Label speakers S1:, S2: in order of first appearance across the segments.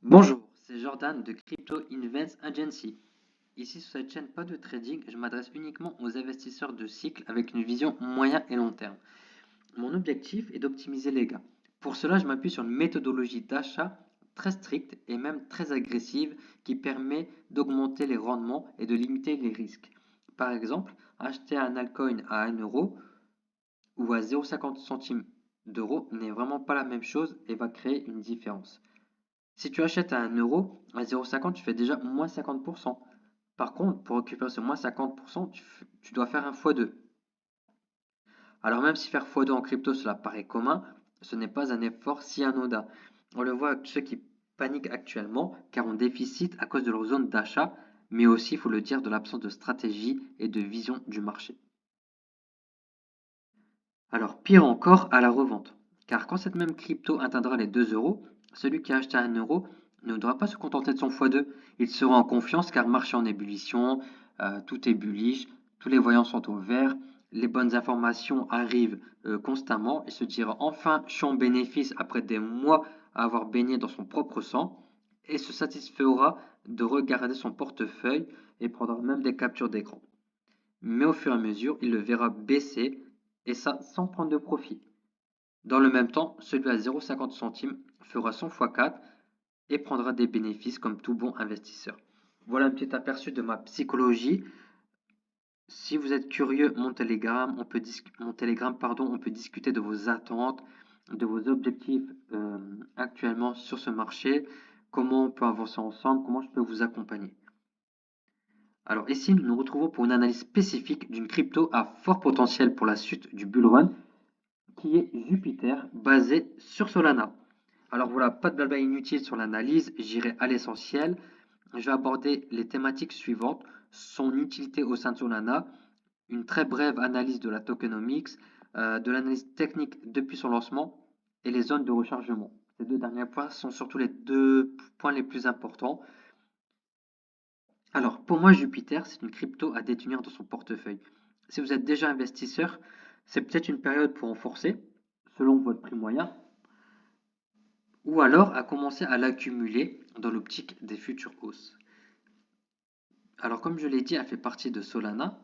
S1: Bonjour, c'est Jordan de Crypto Invest Agency. Ici sur cette chaîne, pas de trading, je m'adresse uniquement aux investisseurs de cycle avec une vision moyen et long terme. Mon objectif est d'optimiser les gains. Pour cela, je m'appuie sur une méthodologie d'achat très stricte et même très agressive qui permet d'augmenter les rendements et de limiter les risques. Par exemple, acheter un altcoin à 1 euro ou à 0,50 centimes d'euros n'est vraiment pas la même chose et va créer une différence. Si tu achètes à 1 euro, à 0,50, tu fais déjà moins 50%. Par contre, pour récupérer ce moins 50%, tu dois faire un x2. Alors même si faire x2 en crypto, cela paraît commun, ce n'est pas un effort si anodin. On le voit avec ceux qui paniquent actuellement, car ont déficit à cause de leur zone d'achat, mais aussi, il faut le dire, de l'absence de stratégie et de vision du marché. Alors, pire encore, à la revente. Car quand cette même crypto atteindra les 2 euros, celui qui a acheté à 1 euro ne devra pas se contenter de son x2. Il sera en confiance car le marché en ébullition, tout est bullish, tous les voyants sont au vert, les bonnes informations arrivent constamment et se dira enfin je suis en bénéfice après des mois à avoir baigné dans son propre sang et se satisfera de regarder son portefeuille et prendra même des captures d'écran. Mais au fur et à mesure, il le verra baisser et ça sans prendre de profit. Dans le même temps, celui à 0,50 centimes fera son x4 et prendra des bénéfices comme tout bon investisseur. Voilà un petit aperçu de ma psychologie. Si vous êtes curieux, mon Telegram, pardon, on peut discuter de vos attentes, de vos objectifs actuellement sur ce marché, comment on peut avancer ensemble, comment je peux vous accompagner. Alors ici, nous nous retrouvons pour une analyse spécifique d'une crypto à fort potentiel pour la suite du bull run, qui est Jupiter, basé sur Solana. Alors voilà, pas de blabla inutile sur l'analyse, j'irai à l'essentiel. Je vais aborder les thématiques suivantes, son utilité au sein de Solana, une très brève analyse de la tokenomics, de l'analyse technique depuis son lancement et les zones de rechargement. Ces deux derniers points sont surtout les deux points les plus importants. Alors, pour moi, Jupiter, c'est une crypto à détenir dans son portefeuille. Si vous êtes déjà investisseur, c'est peut-être une période pour en forcer, selon votre prix moyen, ou alors à commencer à l'accumuler dans l'optique des futures hausses. Alors, comme je l'ai dit, elle fait partie de Solana,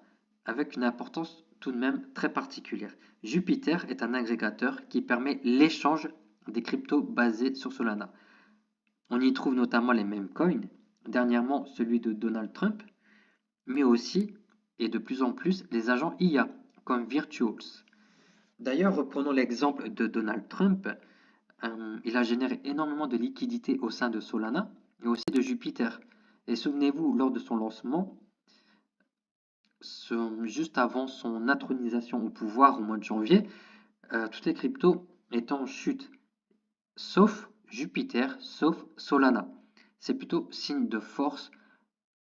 S1: avec une importance tout de même très particulière. Jupiter est un agrégateur qui permet l'échange des cryptos basés sur Solana. On y trouve notamment les mêmes coins, dernièrement celui de Donald Trump, mais aussi, et de plus en plus, les agents IA, comme Virtuals. D'ailleurs, reprenons l'exemple de Donald Trump. Il a généré énormément de liquidités au sein de Solana et aussi de Jupiter. Et souvenez-vous, lors de son lancement, juste avant son intronisation au pouvoir au mois de janvier, toutes les cryptos étaient en chute, sauf Jupiter, sauf Solana. C'est plutôt signe de force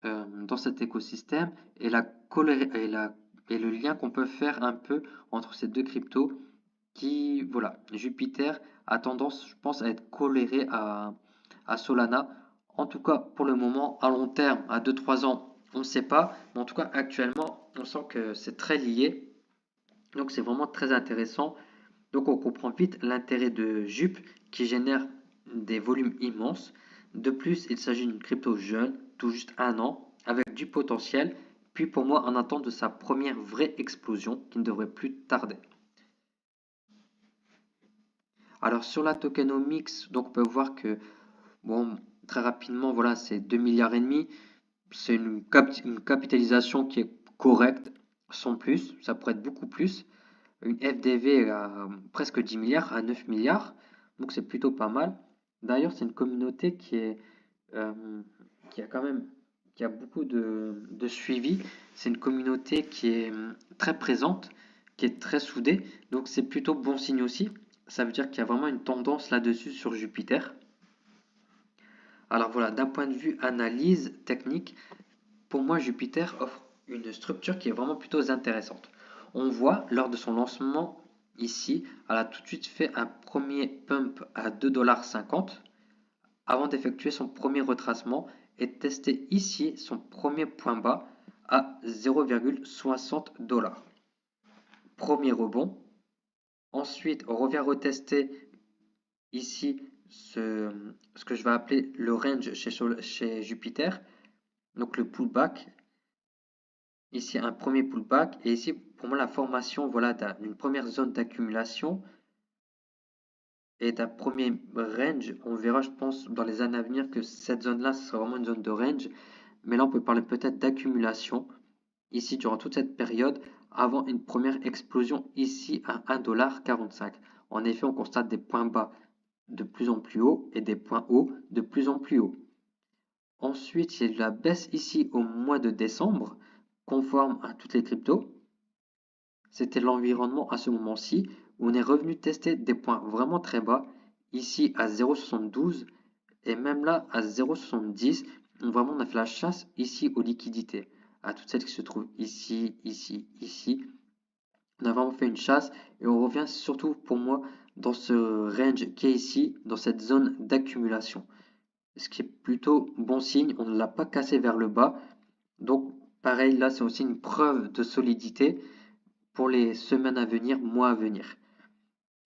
S1: dans cet écosystème et, et le lien qu'on peut faire un peu entre ces deux cryptos qui, voilà, Jupiter a tendance, je pense, à être coléré à Solana. En tout cas, pour le moment, à long terme, à 2-3 ans, on ne sait pas. Mais en tout cas, actuellement, on sent que c'est très lié. Donc, c'est vraiment très intéressant. Donc, on comprend vite l'intérêt de Jup qui génère des volumes immenses. De plus, il s'agit d'une crypto jeune, tout juste 1 an, avec du potentiel. Puis, pour moi, en attente de sa première vraie explosion qui ne devrait plus tarder. Alors sur la tokenomics, donc on peut voir que, bon, très rapidement, voilà, c'est 2 milliards et demi. C'est une capitalisation qui est correcte, sans plus. Ça pourrait être beaucoup plus. Une FDV à presque 10 milliards, à 9 milliards. Donc c'est plutôt pas mal. D'ailleurs, c'est une communauté euh, qui a quand même, qui a beaucoup de suivi. C'est une communauté qui est très présente, qui est très soudée. Donc c'est plutôt bon signe aussi. Ça veut dire qu'il y a vraiment une tendance là-dessus sur Jupiter. Alors voilà, d'un point de vue analyse technique, pour moi Jupiter offre une structure qui est vraiment plutôt intéressante. On voit lors de son lancement ici, elle a tout de suite fait un premier pump à 2,50 $ avant d'effectuer son premier retracement et de tester ici son premier point bas à 0,60 $. Premier rebond. Ensuite, on revient retester ici ce que je vais appeler le range chez Jupiter, donc le pullback. Ici, un premier pullback, et ici, pour moi, la formation voilà, d'une première zone d'accumulation et d'un premier range. On verra, je pense, dans les années à venir que cette zone-là, ce sera vraiment une zone de range. Mais là, on peut parler peut-être d'accumulation, ici, durant toute cette période, avant une première explosion ici à 1,45 $. En effet, on constate des points bas de plus en plus hauts et des points hauts de plus en plus hauts. Ensuite, il y a de la baisse ici au mois de décembre, conforme à toutes les cryptos. C'était l'environnement à ce moment-ci où on est revenu tester des points vraiment très bas, ici à 0,72 et même là à 0,70. Vraiment, on a fait la chasse ici aux liquidités, à toutes celles qui se trouvent ici, ici, ici. On a vraiment fait une chasse et on revient surtout pour moi dans ce range qui est ici, dans cette zone d'accumulation. Ce qui est plutôt bon signe, on ne l'a pas cassé vers le bas. Donc pareil, là c'est aussi une preuve de solidité pour les semaines à venir, mois à venir.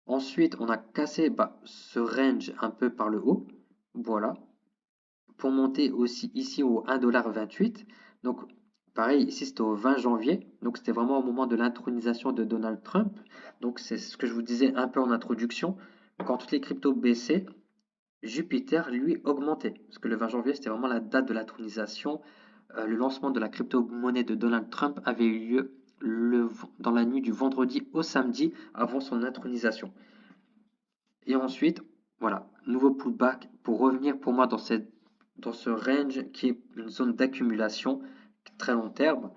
S1: Ensuite, on a cassé ce range un peu par le haut. Voilà. Pour monter aussi ici au 1,28 $. Donc pareil, ici c'était au 20 janvier. Donc c'était vraiment au moment de l'intronisation de Donald Trump. Donc c'est ce que je vous disais un peu en introduction. Quand toutes les cryptos baissaient, Jupiter, lui, augmentait. Parce que le 20 janvier, c'était vraiment la date de l'intronisation. Le lancement de la crypto-monnaie de Donald Trump avait eu lieu dans la nuit du vendredi au samedi avant son intronisation. Et ensuite, voilà, nouveau pullback pour revenir pour moi dans ce range qui est une zone d'accumulation très long terme.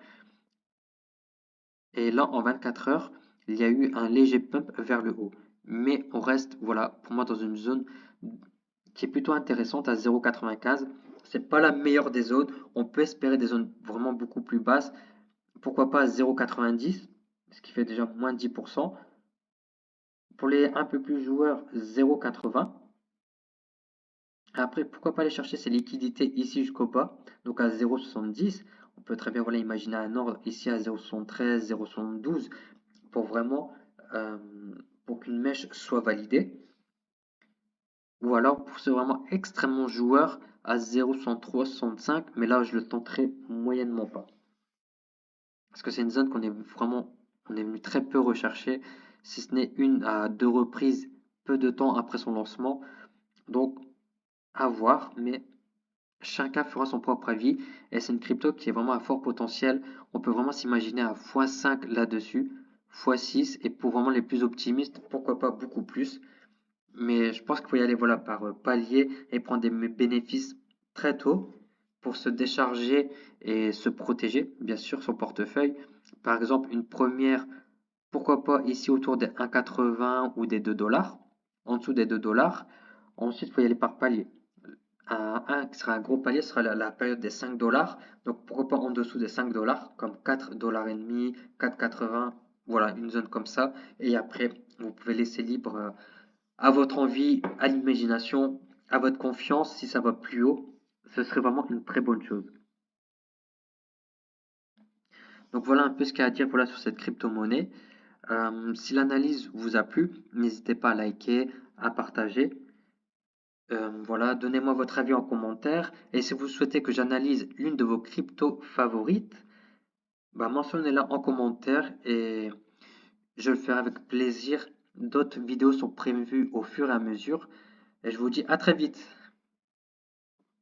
S1: Et là, en 24 heures, il y a eu un léger pump vers le haut. Mais on reste, voilà, pour moi, dans une zone qui est plutôt intéressante à 0,95. C'est pas la meilleure des zones. On peut espérer des zones vraiment beaucoup plus basses. Pourquoi pas 0,90, ce qui fait déjà moins de 10%. Pour les un peu plus joueurs, 0,80. Après, pourquoi pas aller chercher ces liquidités ici jusqu'au bas, donc à 0,70. On peut très bien voilà, imaginer un ordre ici à 0,73, 0,72 pour vraiment euh, pour qu'une mèche soit validée. Ou alors pour ceux vraiment extrêmement joueurs à 0,63, 65, mais là je le tenterai moyennement pas. Parce que c'est une zone on est venu très peu rechercher, si ce n'est une à deux reprises peu de temps après son lancement. Donc à voir, mais chacun fera son propre avis. Et c'est une crypto qui est vraiment à fort potentiel. On peut vraiment s'imaginer à x5 là-dessus, x6, et pour vraiment les plus optimistes, pourquoi pas beaucoup plus. Mais je pense qu'il faut y aller voilà, par palier et prendre des bénéfices très tôt pour se décharger et se protéger, bien sûr, son portefeuille. Par exemple, une première, pourquoi pas ici autour des 1,80 ou des 2 $, en dessous des 2 $. Ensuite, il faut y aller par palier. Un qui sera un gros palier sera la période des 5 $. Donc pourquoi pas en dessous des 5 $, comme 4 $ et demi, 4,80, voilà, une zone comme ça. Et après, vous pouvez laisser libre à votre envie, à l'imagination, à votre confiance. Si ça va plus haut, ce serait vraiment une très bonne chose. Donc voilà un peu ce qu'il y a à dire voilà, sur cette crypto-monnaie. Si l'analyse vous a plu, n'hésitez pas à liker, à partager. Voilà, donnez-moi votre avis en commentaire. Et si vous souhaitez que j'analyse l'une de vos cryptos favorites, mentionnez-la en commentaire et je le ferai avec plaisir. D'autres vidéos sont prévues au fur et à mesure. Et je vous dis à très vite.